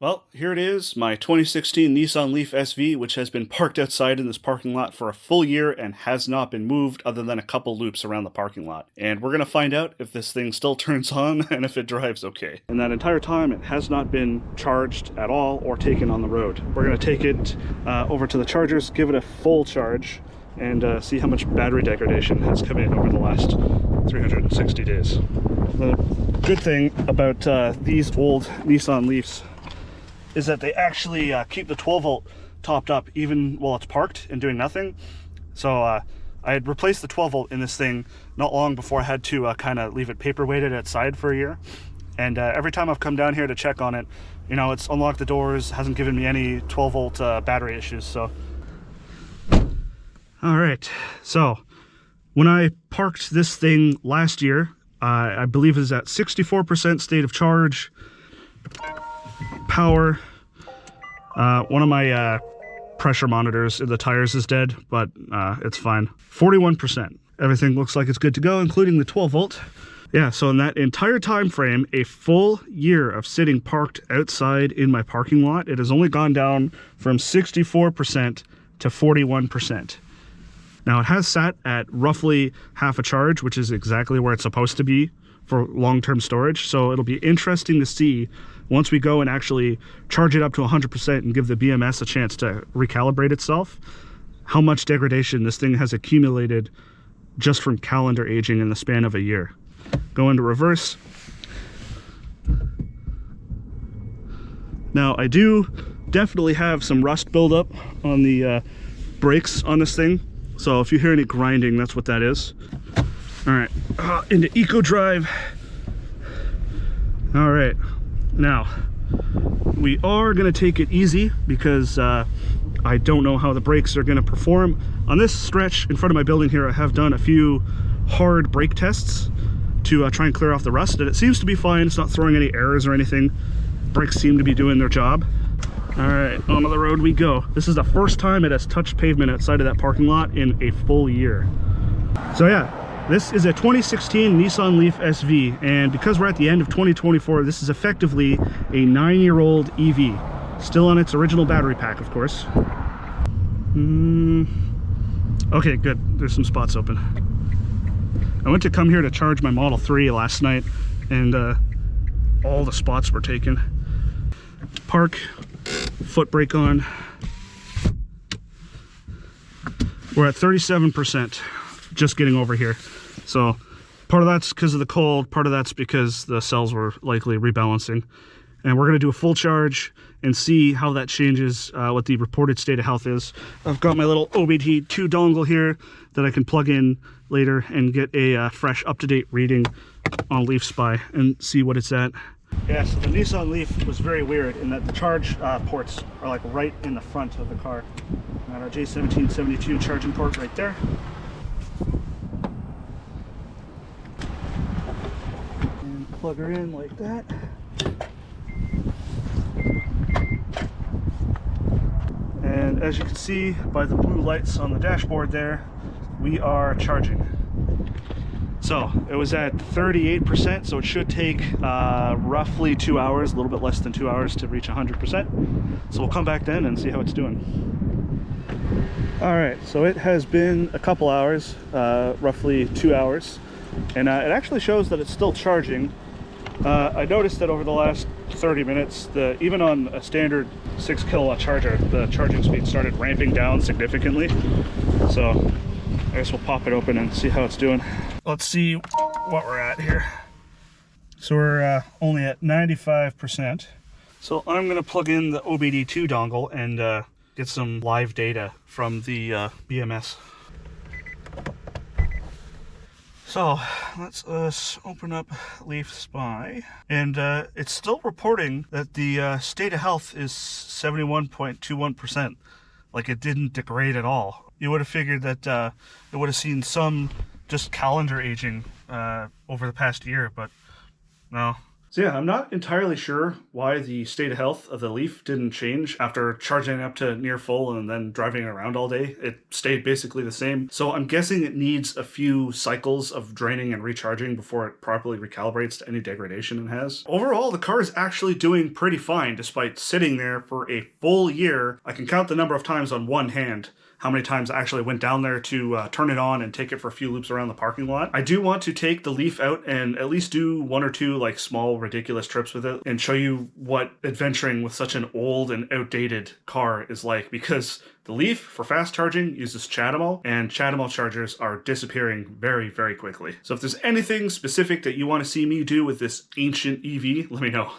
Well, here it is, my 2016 Nissan Leaf SV, which has been parked outside in this parking lot for a full year and has not been moved other than a couple loops around the parking lot. And we're going to find out if this thing still turns on and if it drives okay. And that entire time, it has not been charged at all or taken on the road. We're going to take it over to the chargers, give it a full charge, and see how much battery degradation has come in over the last 360 days. The good thing about these old Nissan Leafs is that they actually keep the 12 volt topped up even while it's parked and doing nothing. So I had replaced the 12 volt in this thing not long before I had to kind of leave it paper weighted outside for a year. And every time I've come down here to check on it, you know, it's unlocked the doors, hasn't given me any 12 volt battery issues. So all right, so when I parked this thing last year, I believe it was at 64% state of charge. Power. One of my pressure monitors in the tires is dead, but it's fine. 41%. Everything looks like it's good to go, including the 12 volt. Yeah, so in that entire time frame, a full year of sitting parked outside in my parking lot, it has only gone down from 64% to 41%. Now it has sat at roughly half a charge, which is exactly where it's supposed to be for long-term storage. So it'll be interesting to see once we go and actually charge it up to 100% and give the BMS a chance to recalibrate itself, how much degradation this thing has accumulated just from calendar aging in the span of a year. Go into reverse. Now I do definitely have some rust buildup on the brakes on this thing. So if you hear any grinding, that's what that is. All right, into Eco Drive. All right, now we are gonna take it easy because I don't know how the brakes are gonna perform. On this stretch in front of my building here, I have done a few hard brake tests to try and clear off the rust, and it seems to be fine. It's not throwing any errors or anything. Brakes seem to be doing their job. All right, onto the road we go. This is the first time it has touched pavement outside of that parking lot in a full year. So yeah, this is a 2016 Nissan Leaf SV, and because we're at the end of 2024, this is effectively a 9-year-old EV. Still on its original battery pack, of course. Okay, good. There's some spots open. I went to come here to charge my Model 3 last night, and all the spots were taken. Park, foot brake on. We're at 37%, just getting over here. So part of that's because of the cold, part of that's because the cells were likely rebalancing. And we're gonna do a full charge and see how that changes what the reported state of health is. I've got my little OBD2 dongle here that I can plug in later and get a fresh up-to-date reading on Leaf Spy and see what it's at. Yeah, so the Nissan Leaf was very weird in that the charge ports are like right in the front of the car. Got our J1772 charging port right there. And plug her in like that. And as you can see by the blue lights on the dashboard there, we are charging. So it was at 38%, so it should take roughly 2 hours, a little bit less than 2 hours to reach 100%. So we'll come back then and see how it's doing. All right, so it has been a couple hours, roughly 2 hours, and it actually shows that it's still charging. I noticed that over the last 30 minutes, even on a standard 6 kilowatt charger, the charging speed started ramping down significantly. So I guess we'll pop it open and see how it's doing. Let's see what we're at here. So we're only at 95%. So I'm gonna plug in the OBD2 dongle and get some live data from the BMS. So let's open up Leaf Spy, and it's still reporting that the state of health is 71.21%. Like it didn't degrade at all. You would have figured that it would have seen some just calendar aging over the past year, but no, So yeah, I'm not entirely sure why the state of health of the Leaf didn't change after charging it up to near full and then driving it around all day. It stayed basically the same. So I'm guessing it needs a few cycles of draining and recharging before it properly recalibrates to any degradation it has. Overall, the car is actually doing pretty fine despite sitting there for a full year. I can count the number of times on one hand how many times I actually went down there to turn it on and take it for a few loops around the parking lot. I do want to take the Leaf out and at least do one or two like small ridiculous trips with it and show you what adventuring with such an old and outdated car is like, because the Leaf for fast charging uses CHAdeMO, and CHAdeMO chargers are disappearing very, very quickly. So if there's anything specific that you want to see me do with this ancient EV, let me know.